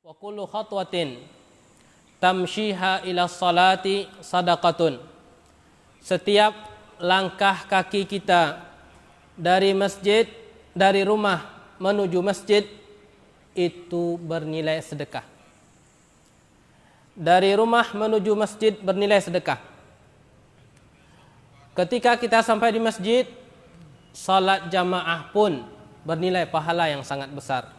Wa kullu khatwatin tamshiha ila salati sadaqatun. Setiap langkah kaki kita dari masjid, dari rumah menuju masjid itu bernilai sedekah. Dari rumah menuju masjid bernilai sedekah. Ketika kita sampai di masjid, salat jamaah pun bernilai pahala yang sangat besar.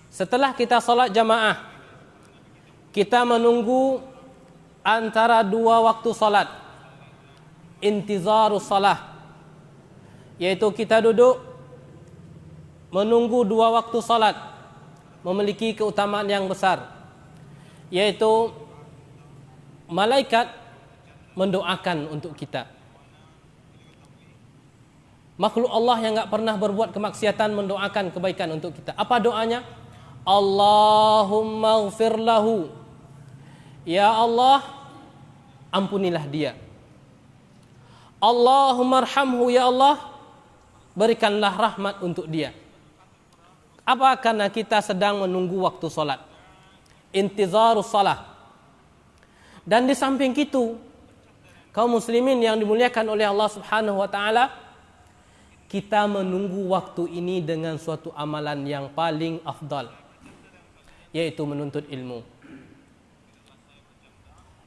Setelah kita salat jamaah, kita menunggu antara dua waktu salat, intizarus salah, yaitu kita duduk menunggu dua waktu salat, memiliki keutamaan yang besar, yaitu malaikat mendoakan untuk kita. Makhluk Allah yang enggak pernah berbuat kemaksiatan mendoakan kebaikan untuk kita. Apa doanya? Allahumma ighfir lahu. Ya Allah, ampunilah dia. Allahumma arhamhu, ya Allah, berikanlah rahmat untuk dia. Apa? Karena kita sedang menunggu waktu salat, intizarus salah. Dan di samping itu, kaum muslimin yang dimuliakan oleh Allah Subhanahu wa taala, kita menunggu waktu ini dengan suatu amalan yang paling afdal, yaitu menuntut ilmu.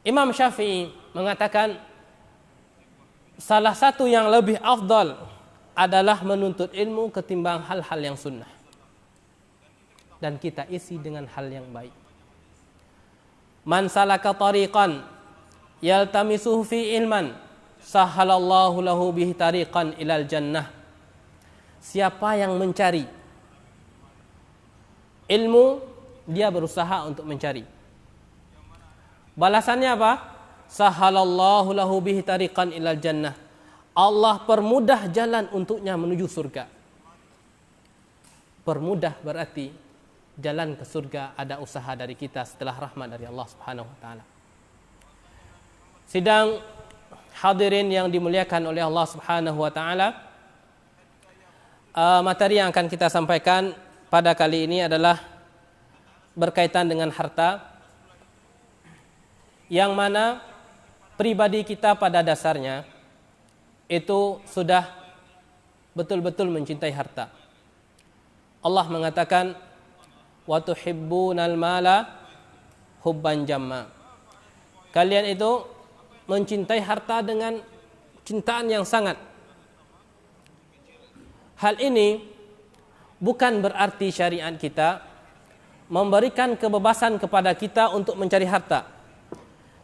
Imam Syafi'i mengatakan salah satu yang lebih afdal adalah menuntut ilmu ketimbang hal-hal yang sunnah. Dan kita isi dengan hal yang baik. Man salaka tariqan yaltamisuhu fi ilman sahalallahu lahu bihi tariqan ilal jannah. Siapa yang mencari ilmu, dia berusaha untuk mencari. Balasannya apa? Sahalallahu lahu bihi tariqan ilal jannah. Allah permudah jalan untuknya menuju surga. Permudah berarti jalan ke surga ada usaha dari kita setelah rahmat dari Allah Subhanahu wa taala. Sidang hadirin yang dimuliakan oleh Allah Subhanahu wa taala, materi yang akan kita sampaikan pada kali ini adalah berkaitan dengan harta, yang mana pribadi kita pada dasarnya itu sudah betul-betul mencintai harta. Allah mengatakan wa tuhibbunal mala hubban jamma. Kalian itu mencintai harta dengan cintaan yang sangat. Hal ini bukan berarti syariat kita memberikan kebebasan kepada kita untuk mencari harta.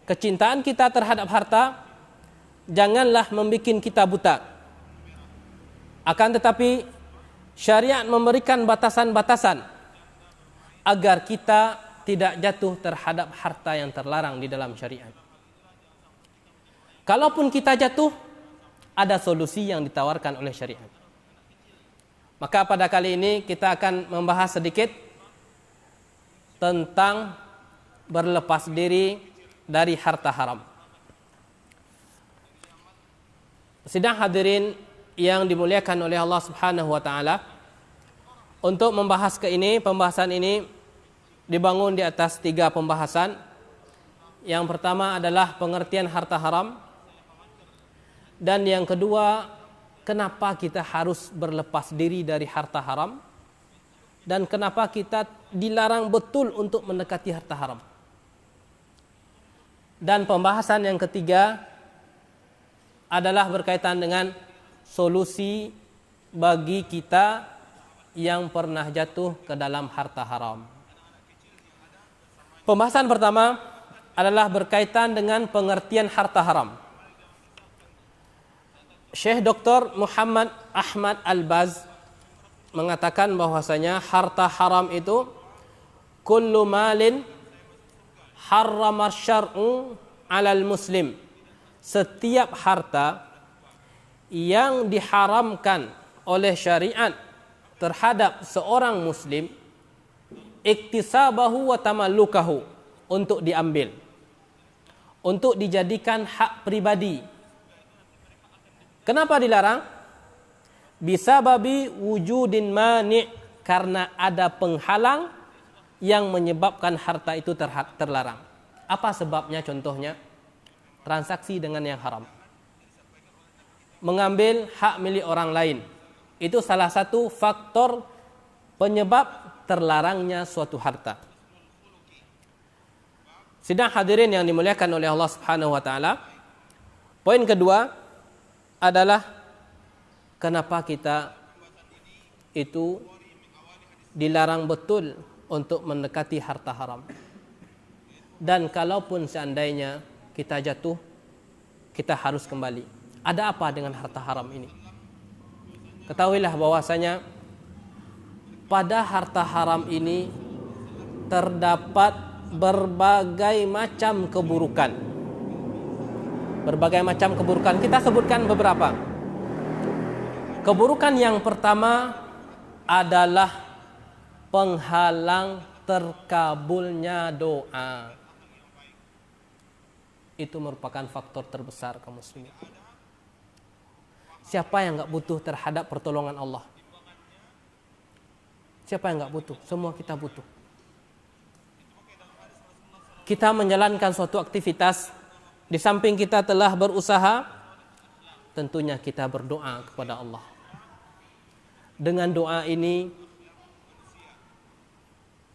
Kecintaan kita terhadap harta janganlah membuat kita buta. Akan tetapi syariat memberikan batasan-batasan agar kita tidak jatuh terhadap harta yang terlarang di dalam syariat. Kalaupun kita jatuh, ada solusi yang ditawarkan oleh syariat. Maka pada kali ini kita akan membahas sedikit tentang berlepas diri dari harta haram. Sidang hadirin yang dimuliakan oleh Allah Subhanahu wa taala, untuk membahas pembahasan ini dibangun di atas 3 pembahasan. Yang pertama adalah pengertian harta haram, dan yang kedua, kenapa kita harus berlepas diri dari harta haram, dan kenapa kita dilarang betul untuk mendekati harta haram. Dan pembahasan yang ketiga adalah berkaitan dengan solusi bagi kita yang pernah jatuh ke dalam harta haram. Pembahasan pertama adalah berkaitan dengan pengertian harta haram. Syekh Dr. Muhammad Ahmad Al-Baz mengatakan bahwasanya harta haram itu kullu malin harrama syar'u 'alal muslim. Setiap harta yang diharamkan oleh syariat terhadap seorang muslim, iktisabahu wa tamallukahu, untuk diambil, untuk dijadikan hak pribadi. Kenapa dilarang? Bisababi wujudin mani', karena ada penghalang yang menyebabkan harta itu terlarang. Apa sebabnya? Contohnya, transaksi dengan yang haram. Mengambil hak milik orang lain. Itu salah satu faktor penyebab terlarangnya suatu harta. Sidang hadirin yang dimuliakan oleh Allah Subhanahu wa taala. Poin kedua adalah kenapa kita itu dilarang betul untuk mendekati harta haram. Dan kalaupun seandainya kita jatuh, kita harus kembali. Ada apa dengan harta haram ini? Ketahuilah bahwasanya pada harta haram ini terdapat berbagai macam keburukan. Berbagai macam keburukan. Kita sebutkan beberapa. Keburukan yang pertama adalah penghalang terkabulnya doa. Itu merupakan faktor terbesar kaum muslimin. Siapa yang enggak butuh terhadap pertolongan Allah? Siapa yang enggak butuh? Semua kita butuh. Kita menjalankan suatu aktivitas, di samping kita telah berusaha, tentunya kita berdoa kepada Allah. Dengan doa ini,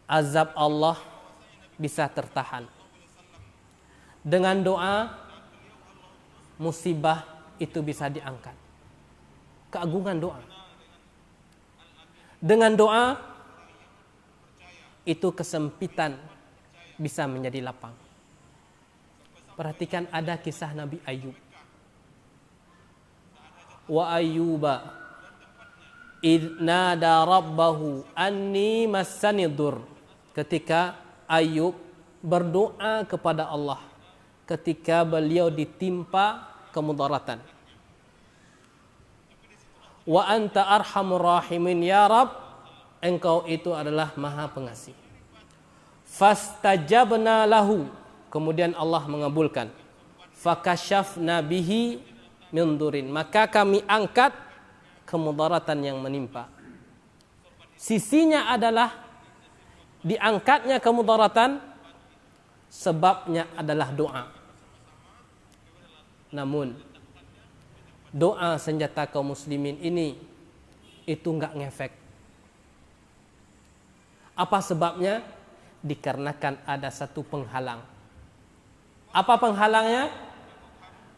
azab Allah bisa tertahan. Dengan doa, musibah itu bisa diangkat. Keagungan doa. Dengan doa, itu kesempitan bisa menjadi lapang. Perhatikan ada kisah Nabi Ayub. Wa ayyuba idh nada rabbahu anni massani dur. Ketika Ayub berdoa kepada Allah ketika beliau ditimpa kemudaratan. Wa anta arhamur rahimin ya Rabb, engkau itu adalah maha pengasih. Fastajabna lahu, kemudian Allah mengabulkan. Fakashafna bihi min durin, maka kami angkat kemudaratan yang menimpa. Sisinya adalah diangkatnya kemudaratan, sebabnya adalah doa. Namun doa senjata kaum muslimin ini itu enggak ngefek. Apa sebabnya? Dikarenakan ada satu penghalang. Apa penghalangnya?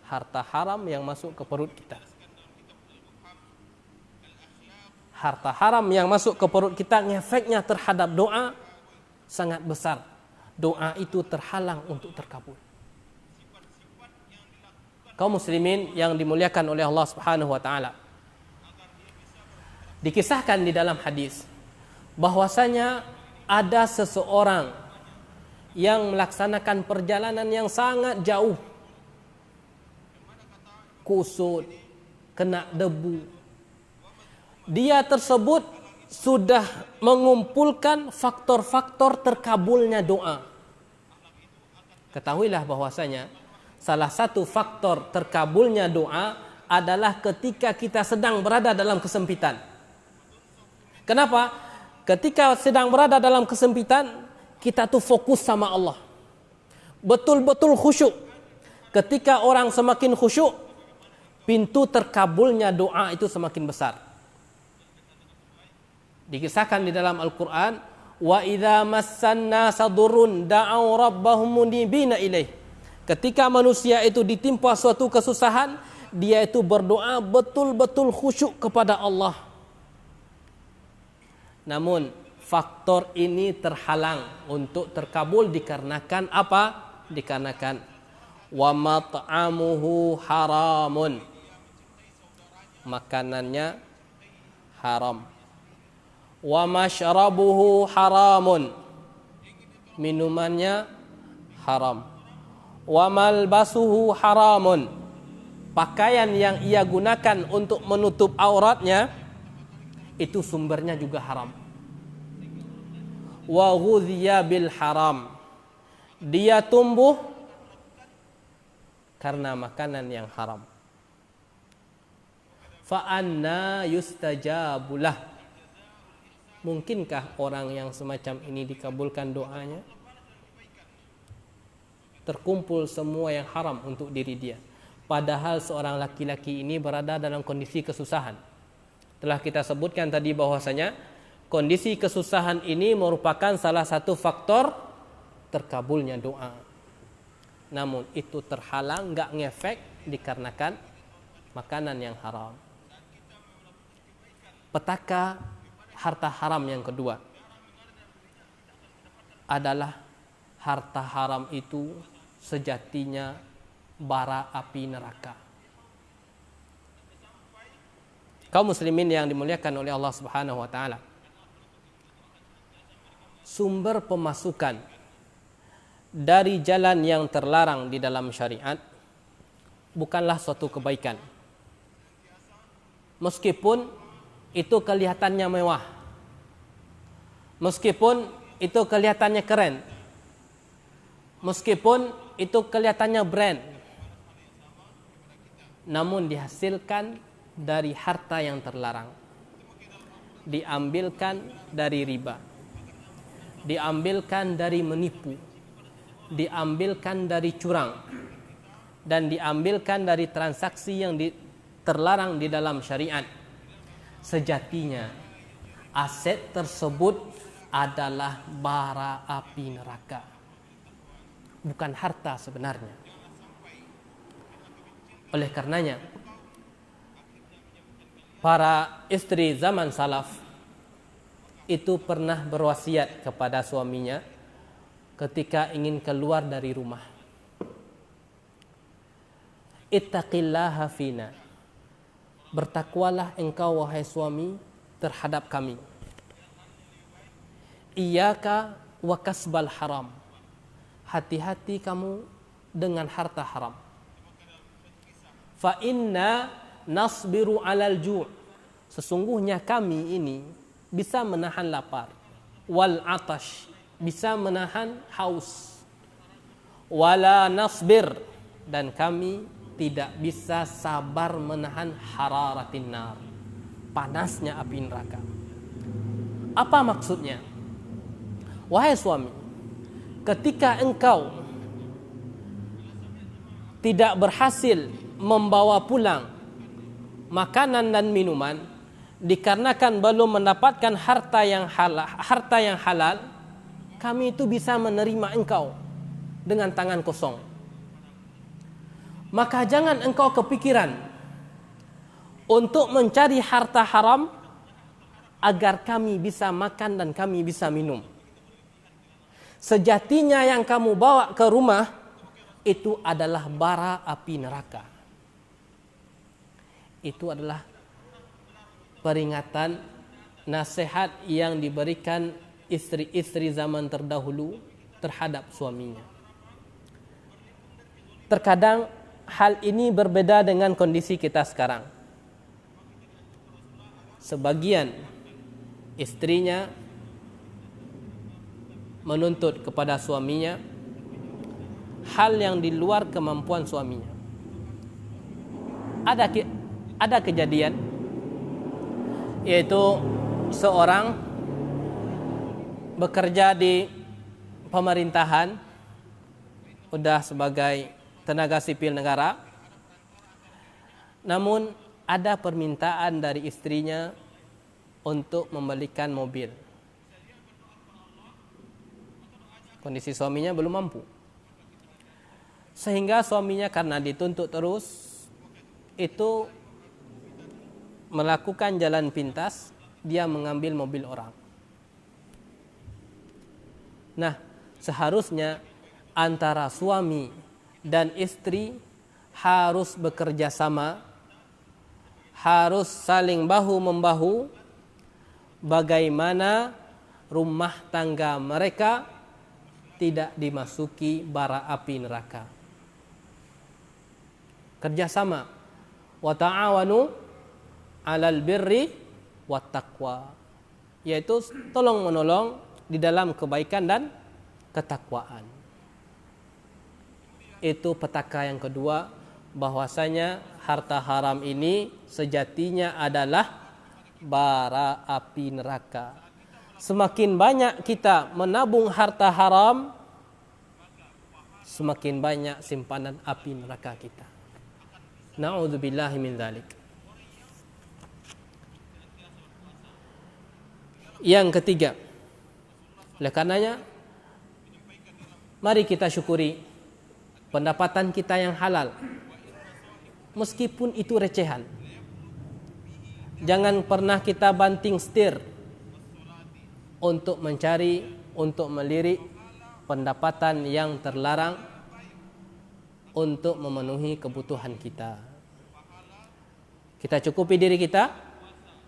Harta haram yang masuk ke perut kita. Harta haram yang masuk ke perut kita, ngefeknya terhadap doa sangat besar. Doa itu terhalang untuk terkabul. Kaum muslimin yang dimuliakan oleh Allah Subhanahu wa taala. Dikisahkan di dalam hadis bahwasanya ada seseorang yang melaksanakan perjalanan yang sangat jauh. Kusut, kena debu. Dia tersebut sudah mengumpulkan faktor-faktor terkabulnya doa. Ketahuilah bahwasanya salah satu faktor terkabulnya doa adalah ketika kita sedang berada dalam kesempitan. Kenapa? Ketika sedang berada dalam kesempitan, kita tuh fokus sama Allah. Betul-betul khusyuk. Ketika orang semakin khusyuk, pintu terkabulnya doa itu semakin besar. Dikisahkan di dalam Al-Quran, wa idza massan nasa durrun da'au rabbahum munibina ilaih. Ketika manusia itu ditimpa suatu kesusahan, dia itu berdoa betul-betul khusyuk kepada Allah. Namun faktor ini terhalang untuk terkabul dikarenakan apa? Dikarenakan wa mat'amuhu haramun. Makanannya haram. Wa mashrabuhu haramun. Minumannya haram. Wa malbasuhu haramun. Pakaian yang ia gunakan untuk menutup auratnya itu sumbernya juga haram. Wa ghudhiya bil haram. Dia tumbuh karena makanan yang haram. Fa anna yustajabulah. Mungkinkah orang yang semacam ini dikabulkan doanya? Terkumpul semua yang haram untuk diri dia. Padahal seorang laki-laki ini berada dalam kondisi kesusahan. Telah kita sebutkan tadi bahwasanya kondisi kesusahan ini merupakan salah satu faktor terkabulnya doa. Namun itu terhalang, nggak ngefek dikarenakan makanan yang haram. Petaka harta haram yang kedua adalah harta haram itu sejatinya bara api neraka. Kaum muslimin yang dimuliakan oleh Allah Subhanahu wa taala, sumber pemasukan dari jalan yang terlarang di dalam syariat bukanlah suatu kebaikan. Meskipun itu kelihatannya mewah, meskipun itu kelihatannya keren, meskipun itu kelihatannya brand, namun dihasilkan dari harta yang terlarang, diambilkan dari riba, diambilkan dari menipu, diambilkan dari curang, dan diambilkan dari transaksi yang terlarang di dalam syariat. Sejatinya aset tersebut adalah bara api neraka, bukan harta sebenarnya. Oleh karenanya, para istri zaman salaf itu pernah berwasiat kepada suaminya ketika ingin keluar dari rumah. Ittaqillaha fina. Bertakwalah engkau wahai suami terhadap kami. Iyyaka wa kasbal haram. Hati-hati kamu dengan harta haram. Fa inna nasbiru alal ju'. Sesungguhnya kami ini bisa menahan lapar. Wal atash, bisa menahan haus. Wala nasbir, dan kami tidak bisa sabar menahan hararatin nar, panasnya api neraka. Apa maksudnya? Wahai suami, ketika engkau tidak berhasil membawa pulang makanan dan minuman dikarenakan belum mendapatkan harta yang halal, kami itu bisa menerima engkau dengan tangan kosong. Maka jangan engkau kepikiran untuk mencari harta haram agar kami bisa makan dan kami bisa minum. Sejatinya yang kamu bawa ke rumah itu adalah bara api neraka. Itu adalah peringatan, nasihat yang diberikan istri-istri zaman terdahulu terhadap suaminya. Terkadang hal ini berbeda dengan kondisi kita sekarang. Sebagian istrinya menuntut kepada suaminya hal yang di luar kemampuan suaminya. Ada kejadian, yaitu seorang bekerja di pemerintahan, udah sebagai tenaga sipil negara, namun ada permintaan dari istrinya untuk membelikan mobil. Kondisi suaminya belum mampu, sehingga suaminya karena dituntut terus itu melakukan jalan pintas, dia mengambil mobil orang. Nah, seharusnya antara suami dan istri harus bekerja sama, harus saling bahu-membahu, bagaimana rumah tangga mereka tidak dimasuki bara api neraka. Kerjasama, wa ta'awanu 'alal birri wat taqwa, yaitu tolong menolong di dalam kebaikan dan ketakwaan. Itu petaka yang kedua, bahwasanya harta haram ini sejatinya adalah bara api neraka. semakin banyak kita menabung harta haram, semakin banyak simpanan api neraka kita. Na'udzubillahi min dzalik. Yang ketiga, oleh karenanya mari kita syukuri pendapatan kita yang halal, meskipun itu recehan. Jangan pernah kita banting setir untuk mencari, untuk melirik pendapatan yang terlarang untuk memenuhi kebutuhan kita. Kita cukupi diri kita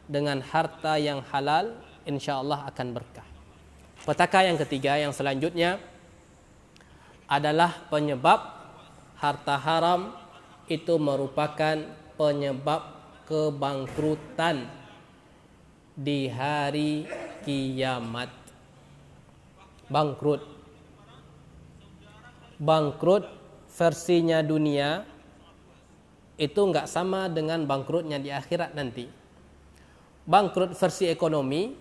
dengan harta yang halal, insya-Allah akan berkah. Petaka yang ketiga, yang selanjutnya adalah penyebab harta haram itu merupakan penyebab kebangkrutan di hari kiamat. Bangkrut versinya dunia itu enggak sama dengan bangkrutnya di akhirat nanti. Bangkrut versi ekonomi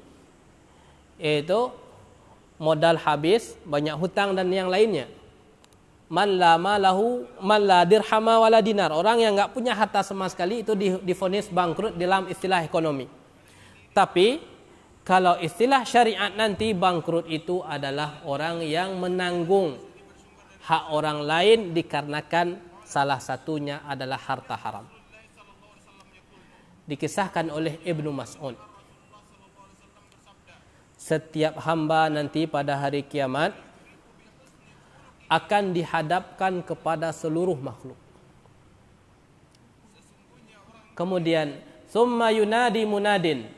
yaitu modal habis, banyak hutang dan yang lainnya. Man la dirhama wala dinar. Orang yang enggak punya harta sama sekali itu divonis bangkrut dalam istilah ekonomi. Tapi kalau istilah syariat nanti, bangkrut itu adalah orang yang menanggung hak orang lain dikarenakan salah satunya adalah harta haram. Dikisahkan oleh Ibnu Mas'ud, setiap hamba nanti pada hari kiamat akan dihadapkan kepada seluruh makhluk. Kemudian summa yunadi munadin,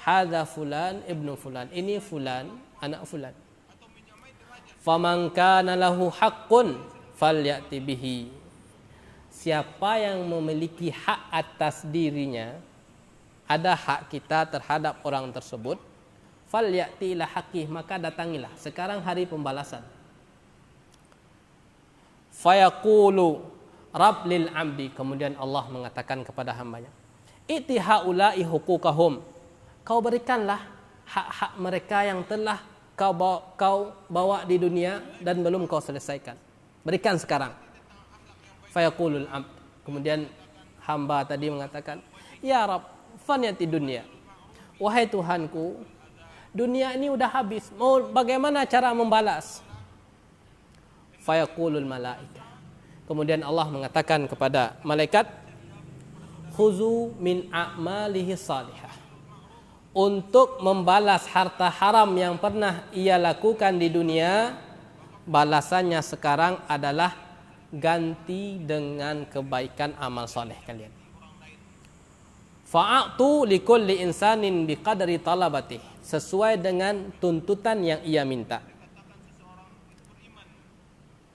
hadza fulan ibnu fulan, ini fulan anak fulan. Faman kana lahu haqqun falyati bihi. Siapa yang memiliki hak atas dirinya, ada hak kita terhadap orang tersebut, falyati ila haqqih, maka datangilah. Sekarang hari pembalasan. Fayaqulu rabb lil abdi, kemudian Allah mengatakan kepada hambanya, iti haula'i huquqahum, kau berikanlah hak-hak mereka yang telah kau bawa di dunia dan belum kau selesaikan. Berikan sekarang. Fayaqulul abd, kemudian hamba tadi mengatakan, ya Rabb, fanyati dunia. Wahai Tuhanku, dunia ini udah habis. Mau bagaimana cara membalas? Fayaqulul malaika, kemudian Allah mengatakan kepada malaikat, khuzu min a'malihi salihah, untuk membalas harta haram yang pernah ia lakukan di dunia, balasannya sekarang adalah ganti dengan kebaikan amal soleh kalian. Fa'atu likulli insanin biqadri talabatih, sesuai dengan tuntutan yang ia minta.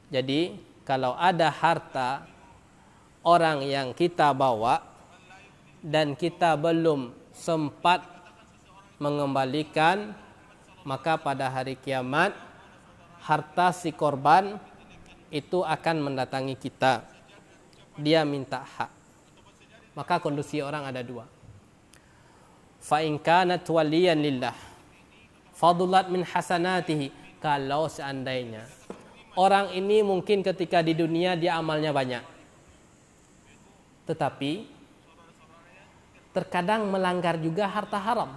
Jadi kalau ada harta orang yang kita bawa dan kita belum sempat mengembalikan, maka pada hari kiamat harta si korban itu akan mendatangi kita. Dia minta hak. Maka kondisi orang ada dua. Fa in kanat waliyan lillah fadulat min hasanatihi, kalau seandainya orang ini mungkin ketika di dunia dia amalnya banyak, tetapi terkadang melanggar juga harta haram.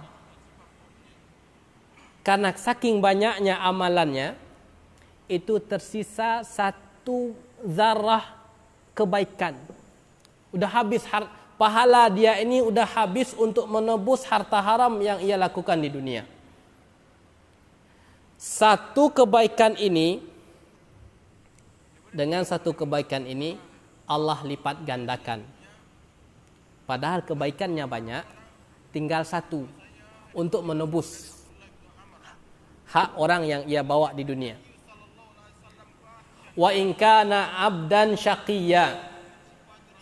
Karena saking banyaknya amalannya, itu tersisa satu zarah kebaikan. Udah habis pahala dia ini udah habis untuk menebus harta haram yang ia lakukan di dunia. Satu kebaikan ini, dengan satu kebaikan ini Allah lipat gandakan. Padahal kebaikannya banyak, tinggal satu untuk menebus hak orang yang ia bawa di dunia. Wa in kana abdan syaqiyya.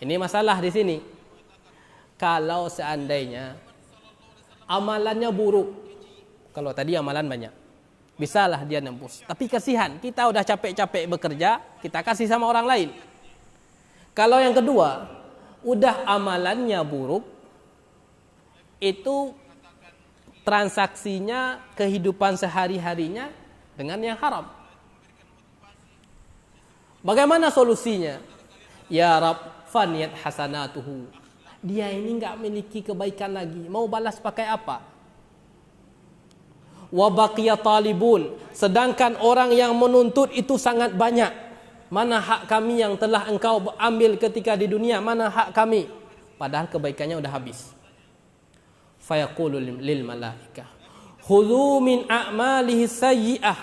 Ini masalah di sini. Kalau seandainya amalannya buruk, kalau tadi amalan banyak, bisalah dia nembus. Tapi kasihan, kita udah capek-capek bekerja, kita kasih sama orang lain. Kalau yang kedua, udah amalannya buruk, itu transaksinya, kehidupan sehari-harinya dengan yang haram. Bagaimana solusinya? Ya Rab, faniyat hasanatuhu. Dia ini enggak memiliki kebaikan lagi. Mau balas pakai apa? Wa baqiya talibun. Sedangkan orang yang menuntut itu sangat banyak. Mana hak kami yang telah engkau ambil ketika di dunia? Mana hak kami? Padahal kebaikannya udah habis. Fayaqulu lil malaikah khudhu min a'malihi sayyi'ah.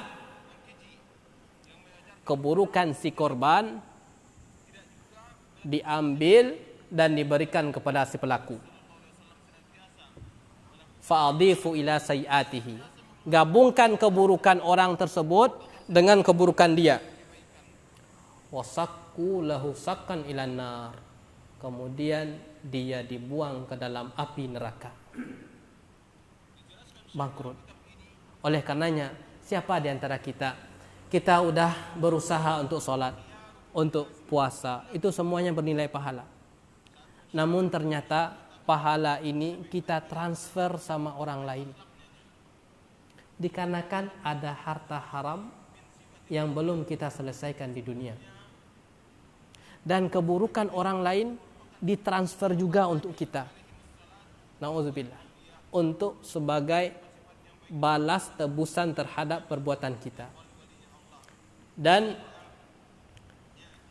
Keburukan si korban diambil dan diberikan kepada si pelaku. Fa'adhifu ila sayyi'atihi. Gabungkan keburukan orang tersebut dengan keburukan dia. Wasakku lahu sakkan ilan nar. Kemudian dia dibuang ke dalam api neraka. Bangkrut. Oleh karenanya, siapa di antara kita udah berusaha untuk sholat, untuk puasa, itu semuanya bernilai pahala. Namun ternyata pahala ini kita transfer sama orang lain. Dikarenakan ada harta haram yang belum kita selesaikan di dunia. Dan keburukan orang lain ditransfer juga untuk kita. Nauzubillah. Untuk sebagai balas tebusan terhadap perbuatan kita. Dan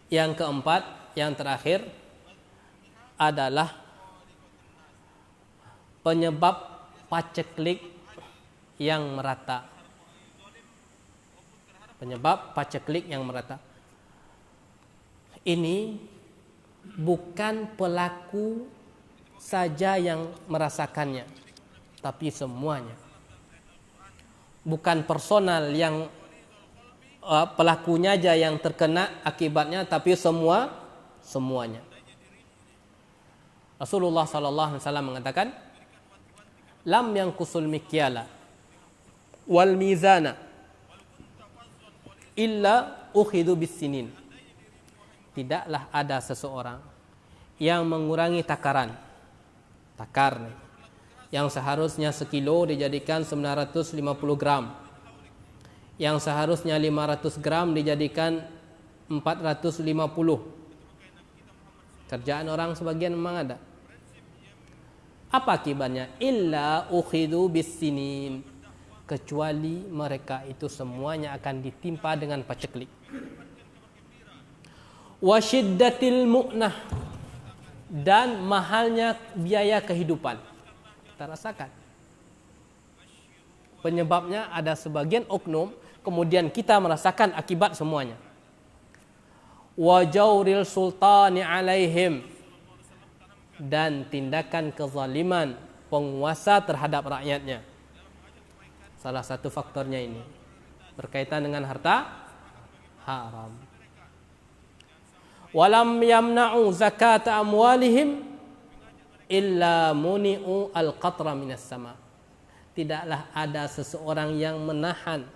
yang keempat, yang terakhir adalah penyebab paceklik yang merata. Penyebab paceklik yang merata. Ini bukan pelaku saja yang merasakannya, tapi semuanya. Bukan personal yang pelakunya aja yang terkena akibatnya, tapi semuanya. Rasulullah sallallahu alaihi wasallam mengatakan, lam yanqusul mikyala wal mizana illa ukhidu bis-sinin. Tidaklah ada seseorang yang mengurangi takaran. Takar nih. Yang seharusnya sekilo dijadikan 950 gram. Yang seharusnya 500 gram dijadikan 450. Kerjaan orang sebagian memang ada. Apa akibatnya? Illa ukhidu bis-sinin. Kecuali mereka itu semuanya akan ditimpa dengan paceklik. Wa syiddatil mu'nah. Dan mahalnya biaya kehidupan. Kita rasakan. Penyebabnya ada sebagian oknum, kemudian kita merasakan akibat semuanya. Wa jawril sultani alaihim. Dan tindakan kezaliman penguasa terhadap rakyatnya. Salah satu faktornya ini berkaitan dengan harta haram. Walam yamna'u zakata amwalihim illa muni'u al-qatra minas sama. Tidaklah ada seseorang yang menahan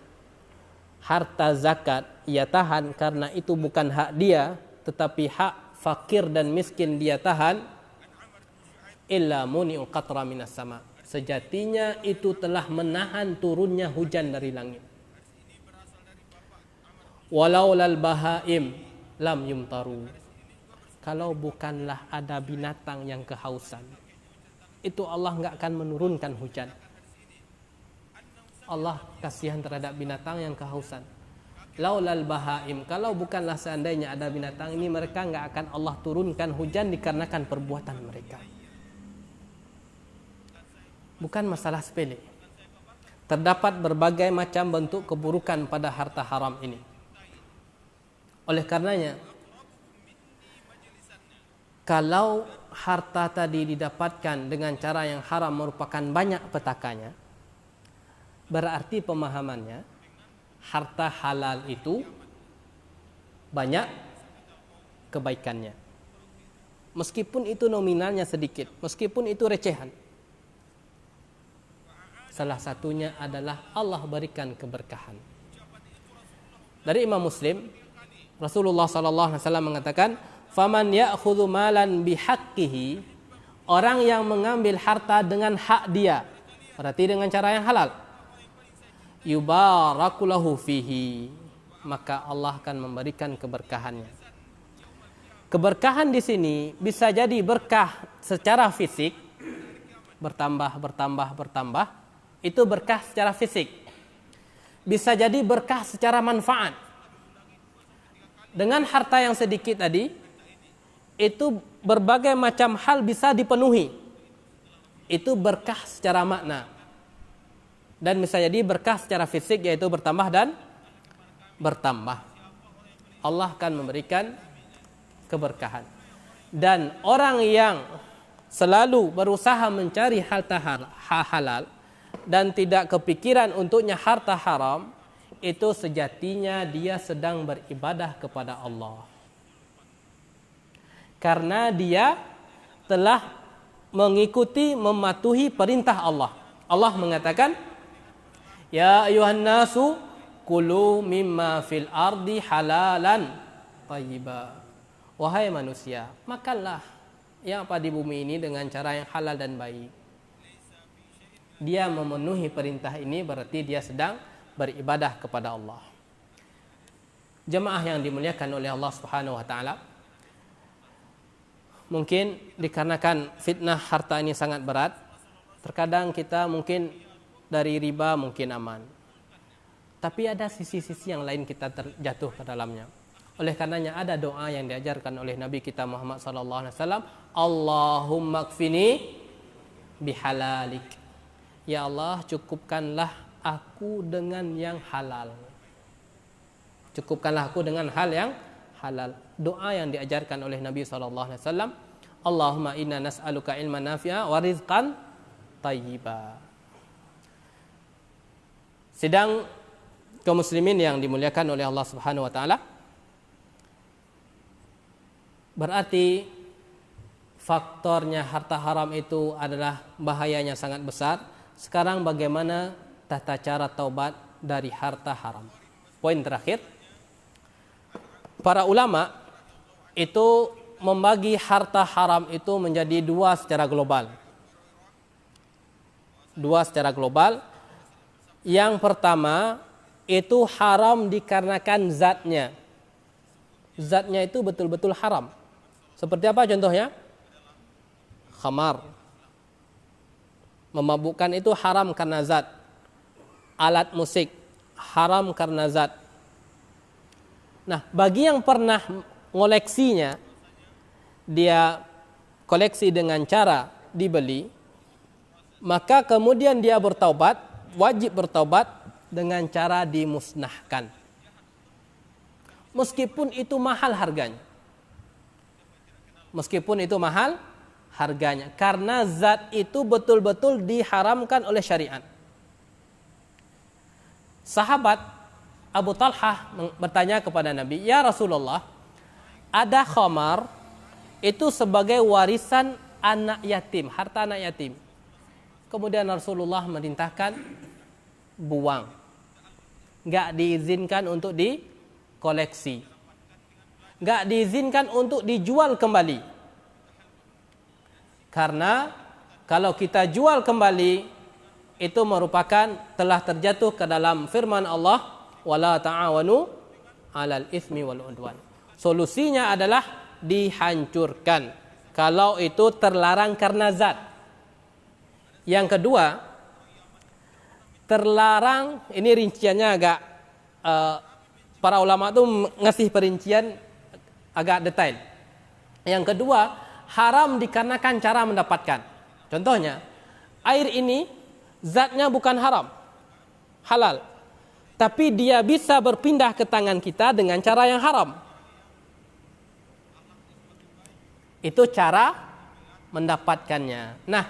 harta zakat, ia tahan karena itu bukan hak dia, tetapi hak fakir dan miskin dia tahan. Illa muni'u qatra minas sama. Sejatinya itu telah menahan turunnya hujan dari langit. Walaulal bahaim lam yumtaru. Kalau bukanlah ada binatang yang kehausan, itu Allah enggak akan menurunkan hujan. Allah kasihan terhadap binatang yang kehausan. Laulal bahaim, kalau bukanlah seandainya ada binatang ini, mereka enggak akan Allah turunkan hujan dikarenakan perbuatan mereka. Bukan masalah sepele. Terdapat berbagai macam bentuk keburukan pada harta haram ini. Oleh karenanya, kalau harta tadi didapatkan dengan cara yang haram merupakan banyak petakannya, berarti pemahamannya harta halal itu banyak kebaikannya. Meskipun itu nominalnya sedikit, meskipun itu recehan. Salah satunya adalah Allah berikan keberkahan. Dari Imam Muslim, Rasulullah sallallahu alaihi wasallam mengatakan, "Faman ya'khudhu malan bihaqqihi," orang yang mengambil harta dengan hak dia. Berarti dengan cara yang halal. Yubarakulahu fihi, maka Allah akan memberikan keberkahannya. Keberkahan di sini bisa jadi berkah secara fisik, bertambah, itu berkah secara fisik. Bisa jadi berkah secara manfaat. Dengan harta yang sedikit tadi, itu berbagai macam hal bisa dipenuhi. Itu berkah secara makna. Dan bisa jadi berkah secara fisik, yaitu bertambah dan bertambah. Allah akan memberikan keberkahan. Dan orang yang selalu berusaha mencari harta halal dan tidak kepikiran untuknya harta haram, itu sejatinya dia sedang beribadah kepada Allah. Karena dia telah mengikuti, mematuhi perintah Allah. Allah mengatakan, ya ayuhan nasu kulu mimma fil ardi halalan thayyiba. Wahai manusia, makanlah yang apa di bumi ini dengan cara yang halal dan baik. Dia memenuhi perintah ini berarti dia sedang beribadah kepada Allah. Jemaah yang dimuliakan oleh Allah Subhanahu wa taala, mungkin dikarenakan fitnah harta ini sangat berat, terkadang kita mungkin dari riba mungkin aman. Tapi ada sisi-sisi yang lain kita terjatuh ke dalamnya. Oleh karenanya ada doa yang diajarkan oleh Nabi kita Muhammad SAW. Allahumma kfini bihalalik. Ya Allah, cukupkanlah aku dengan yang halal. Cukupkanlah aku dengan hal yang halal. Doa yang diajarkan oleh Nabi SAW. Allahumma inna nas'aluka ilman nafi'a wa rizqan tayyiba. Sidang kaum muslimin yang dimuliakan oleh Allah Subhanahu wa taala, berarti faktornya harta haram itu adalah bahayanya sangat besar. Sekarang bagaimana tata cara taubat dari harta haram? Poin terakhir, para ulama itu membagi harta haram itu menjadi dua secara global. Yang pertama itu haram dikarenakan zatnya. Zatnya itu betul-betul haram. Seperti apa contohnya? Khamar. Memabukkan itu haram karena zat. Alat musik haram karena zat. Nah, bagi yang pernah ngoleksinya, dia koleksi dengan cara dibeli, maka kemudian dia bertaubat, wajib bertaubat dengan cara dimusnahkan. Meskipun itu mahal harganya. Karena zat itu betul-betul diharamkan oleh syariat. Sahabat Abu Talhah bertanya kepada Nabi, ya Rasulullah, ada khamar itu sebagai warisan anak yatim, harta anak yatim. Kemudian Rasulullah merintahkan buang. Enggak diizinkan untuk dikoleksi. Enggak diizinkan untuk dijual kembali. Karena kalau kita jual kembali, itu merupakan telah terjatuh ke dalam firman Allah, wala ta'awanu 'alal itsmi wal 'udwan. Solusinya adalah dihancurkan kalau itu terlarang karena zat. Yang kedua, terlarang, ini rinciannya agak para ulama tuh ngasih perincian agak detail. Yang kedua, haram dikarenakan cara mendapatkan. Contohnya, air ini zatnya bukan haram, halal. Tapi dia bisa berpindah ke tangan kita dengan cara yang haram. Itu cara mendapatkannya. Nah,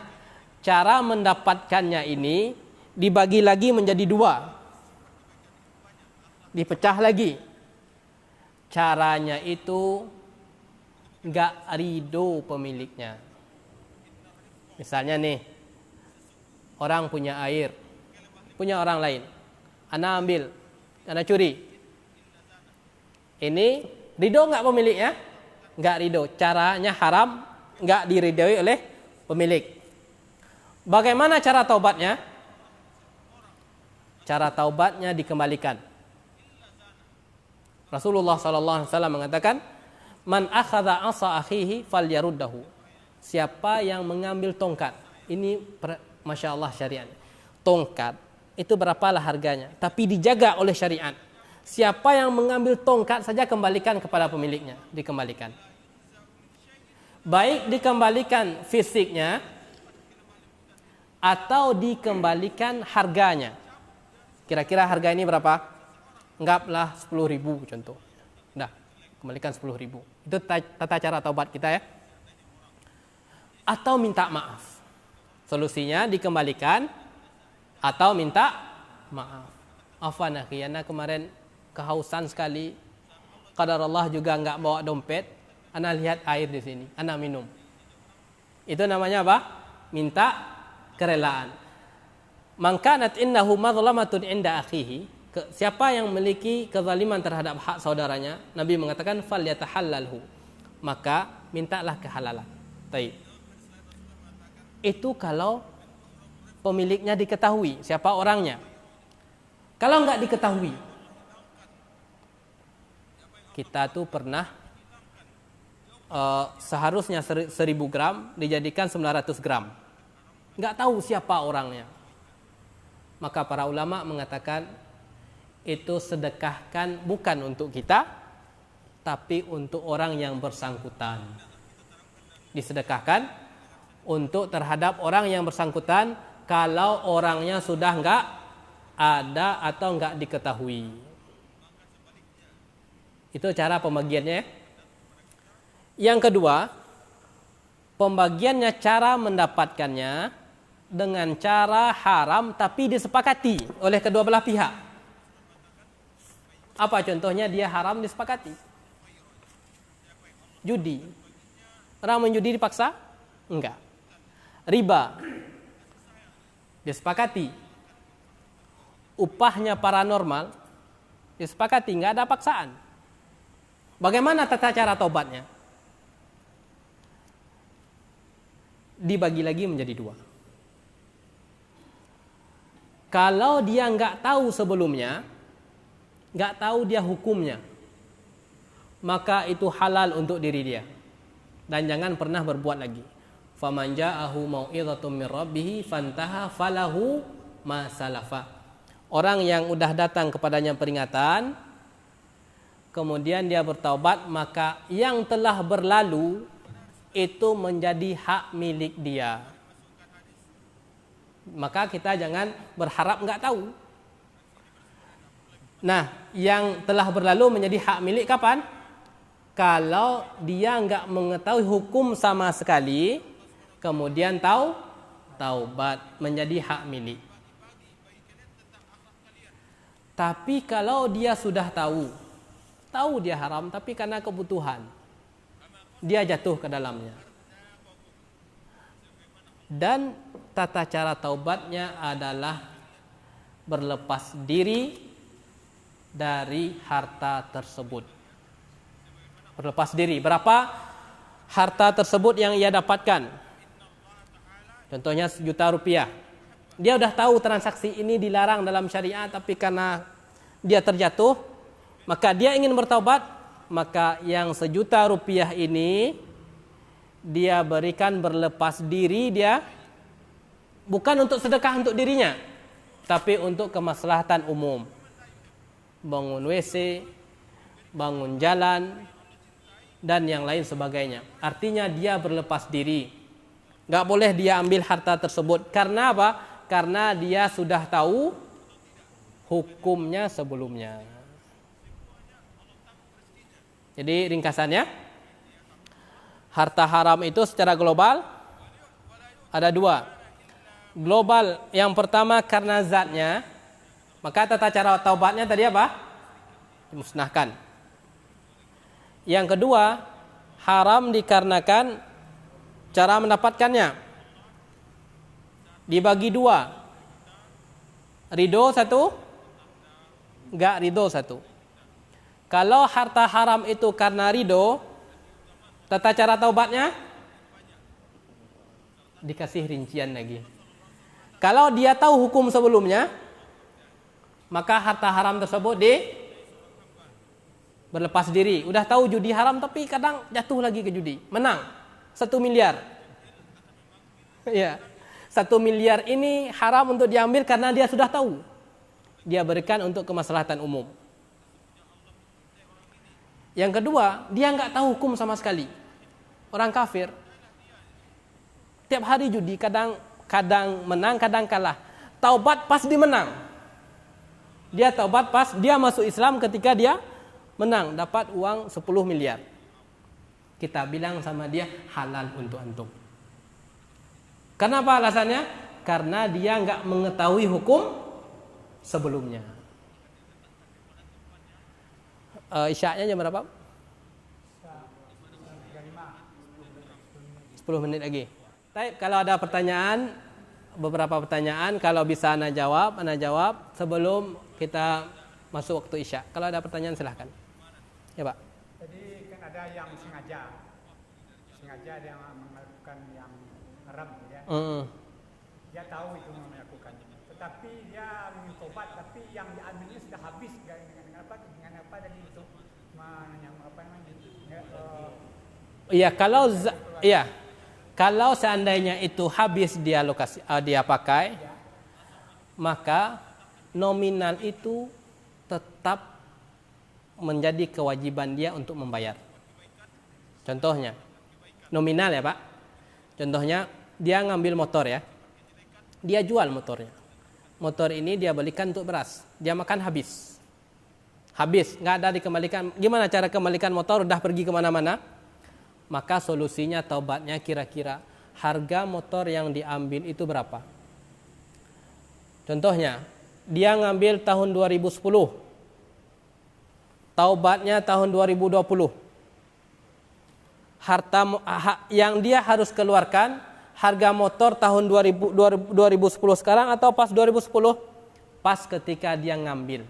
cara mendapatkannya ini dibagi lagi menjadi dua. Dipecah lagi. Caranya itu enggak ridho pemiliknya. Misalnya nih, orang punya air, punya orang lain. Ana ambil, ana curi. Ini ridho enggak pemiliknya? Enggak ridho. Caranya haram, enggak diridhoi oleh pemilik. Bagaimana cara taubatnya? cara taubatnya dikembalikan. Rasulullah SAW mengatakan, man akhadha asa akhihi falyaruddahu. Siapa yang mengambil tongkat, ini Masya Allah syariat. Tongkat itu berapalah harganya, tapi dijaga oleh syariat. Siapa yang mengambil tongkat saja kembalikan kepada pemiliknya, dikembalikan. Baik dikembalikan fisiknya atau dikembalikan harganya. Kira-kira harga ini berapa? Anggaplah 10.000 contoh. Nah, kembalikan 10.000. Itu tata cara taubat kita ya. Atau minta maaf. Solusinya dikembalikan atau minta maaf. Afwan akhi, ana kemarin kehausan sekali. Qadarullah juga enggak bawa dompet. Ana lihat air di sini, ana minum. Itu namanya apa? Minta kerelaan. Man kanat innahu madhlamatun inda akhihi, siapa yang memiliki kezaliman terhadap hak saudaranya, Nabi mengatakan falyatahallalhu, maka mintalah kehalalan. Baik. Itu kalau pemiliknya diketahui, siapa orangnya. Kalau enggak diketahui, kita tuh pernah seharusnya 1.000 gram dijadikan 900 gram. Enggak tahu siapa orangnya. Maka para ulama mengatakan itu sedekahkan bukan untuk kita, tapi untuk orang yang bersangkutan. Disedekahkan untuk terhadap orang yang bersangkutan kalau orangnya sudah enggak ada atau enggak diketahui. Itu cara pembagiannya. Yang kedua, pembagiannya cara mendapatkannya dengan cara haram tapi disepakati oleh kedua belah pihak. Apa contohnya dia haram disepakati? Judi. Orang menjudi dipaksa? Enggak. Riba. Disepakati. Upahnya paranormal? Disepakati, enggak ada paksaan. Bagaimana tata cara taubatnya? Dibagi lagi menjadi dua. Kalau dia nggak tahu sebelumnya, nggak tahu dia hukumnya, maka itu halal untuk diri dia dan jangan pernah berbuat lagi. Faman ja'ahu mau'izatun min rabbih fantaha falahu ma salafa. Orang yang udah datang kepadanya peringatan, kemudian dia bertaubat, maka yang telah berlalu itu menjadi hak milik dia. Maka kita jangan berharap enggak tahu. Nah, yang telah berlalu menjadi hak milik kapan? Kalau dia enggak mengetahui hukum sama sekali, kemudian taubat menjadi hak milik. Tapi kalau dia sudah tahu dia haram, tapi karena kebutuhan, dia jatuh ke dalamnya. Dan tata cara taubatnya adalah berlepas diri dari harta tersebut. Berlepas diri. Berapa harta tersebut yang ia dapatkan? Contohnya 1 juta rupiah. Dia udah tahu transaksi ini dilarang dalam syariat, tapi karena dia terjatuh, maka dia ingin bertaubat, maka yang 1 juta rupiah ini dia berikan berlepas diri dia, bukan untuk sedekah untuk dirinya, tapi untuk kemaslahatan umum. Bangun WC, bangun jalan, dan yang lain sebagainya. Artinya dia berlepas diri. Gak boleh dia ambil harta tersebut. Karena apa? Karena dia sudah tahu hukumnya sebelumnya. Jadi ringkasannya, harta haram itu secara global ada dua. Global yang pertama karena zatnya, maka tata cara taubatnya tadi apa? Dimusnahkan. Yang kedua, haram dikarenakan cara mendapatkannya. Dibagi dua. Ridho satu, enggak ridho satu. Kalau harta haram itu karena ridho, tata cara taubatnya dikasih rincian lagi. Kalau dia tahu hukum sebelumnya, maka harta haram tersebut berlepas diri. Udah tahu judi haram tapi kadang jatuh lagi ke judi, menang 1 miliar. Ya, 1 miliar ini haram untuk diambil karena dia sudah tahu. Dia berikan untuk kemaslahatan umum. Yang kedua, dia nggak tahu hukum sama sekali. Orang kafir tiap hari judi, kadang menang, kadang kalah. Taubat pas dia menang. Dia taubat pas dia masuk Islam, ketika dia menang dapat uang 10 miliar. Kita bilang sama dia halal untuk antum. Kenapa alasannya? Karena dia nggak mengetahui hukum sebelumnya. Isyaknya jam berapa? 10 menit lagi. Baik, kalau ada pertanyaan, beberapa pertanyaan, kalau bisa ana jawab sebelum kita masuk waktu Isya. Kalau ada pertanyaan silahkan. Ya, Pak. Jadi kan ada yang sengaja dia melakukan yang haram ya. Dia tahu itu melakukan. Tetapi dia ingin tobat, tapi yang diambilnya sudah habis dengan apa tadi itu yang apa namanya? Kalau seandainya itu habis dia pakai, maka nominal itu tetap menjadi kewajiban dia untuk membayar. Contohnya, nominal ya Pak. Contohnya, dia ngambil motor ya. Dia jual motornya. Motor ini dia belikan untuk beras. Dia makan habis, nggak ada dikembalikan. Gimana cara kembalikan motor? Udah pergi kemana-mana. Maka solusinya taubatnya kira-kira harga motor yang diambil itu berapa? Contohnya, dia ngambil tahun 2010. Taubatnya tahun 2020. Harta yang dia harus keluarkan, harga motor tahun 2010 sekarang atau pas 2010? Pas ketika dia ngambil.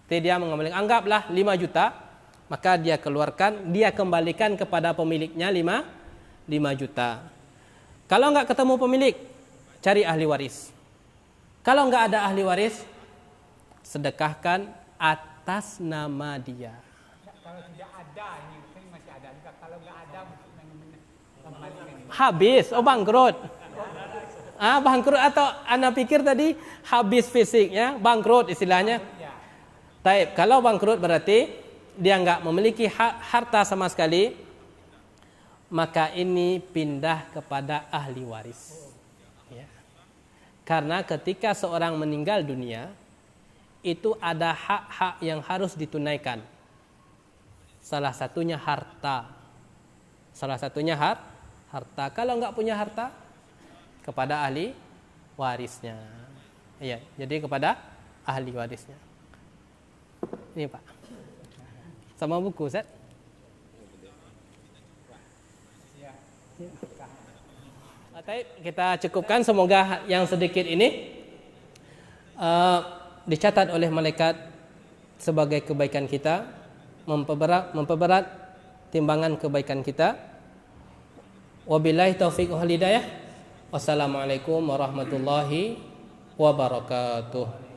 Jadi dia mengambil, anggaplah 5 juta. Maka dia keluarkan, dia kembalikan kepada pemiliknya 5 juta. Kalau nggak ketemu pemilik, cari ahli waris. Kalau nggak ada ahli waris, sedekahkan atas nama dia. Kalau tidak ada, ini masih ada juga. Kalau nggak ada, habis, bangkrut. Bangkrut atau anda pikir tadi habis fisiknya, bangkrut istilahnya. Taib, kalau bangkrut berarti dia nggak memiliki harta sama sekali, maka ini pindah kepada ahli waris. Ya. Karena ketika seorang meninggal dunia, itu ada hak-hak yang harus ditunaikan. Salah satunya harta. Harta. Kalau nggak punya harta, kepada ahli warisnya. Ya, jadi kepada ahli warisnya. Ini Pak. Sama buku, Ustaz. Kita cukupkan, semoga yang sedikit ini dicatat oleh malaikat sebagai kebaikan kita, memperberat timbangan kebaikan kita. Wabillahi taufiq wal hidayah. Wassalamualaikum warahmatullahi wabarakatuh.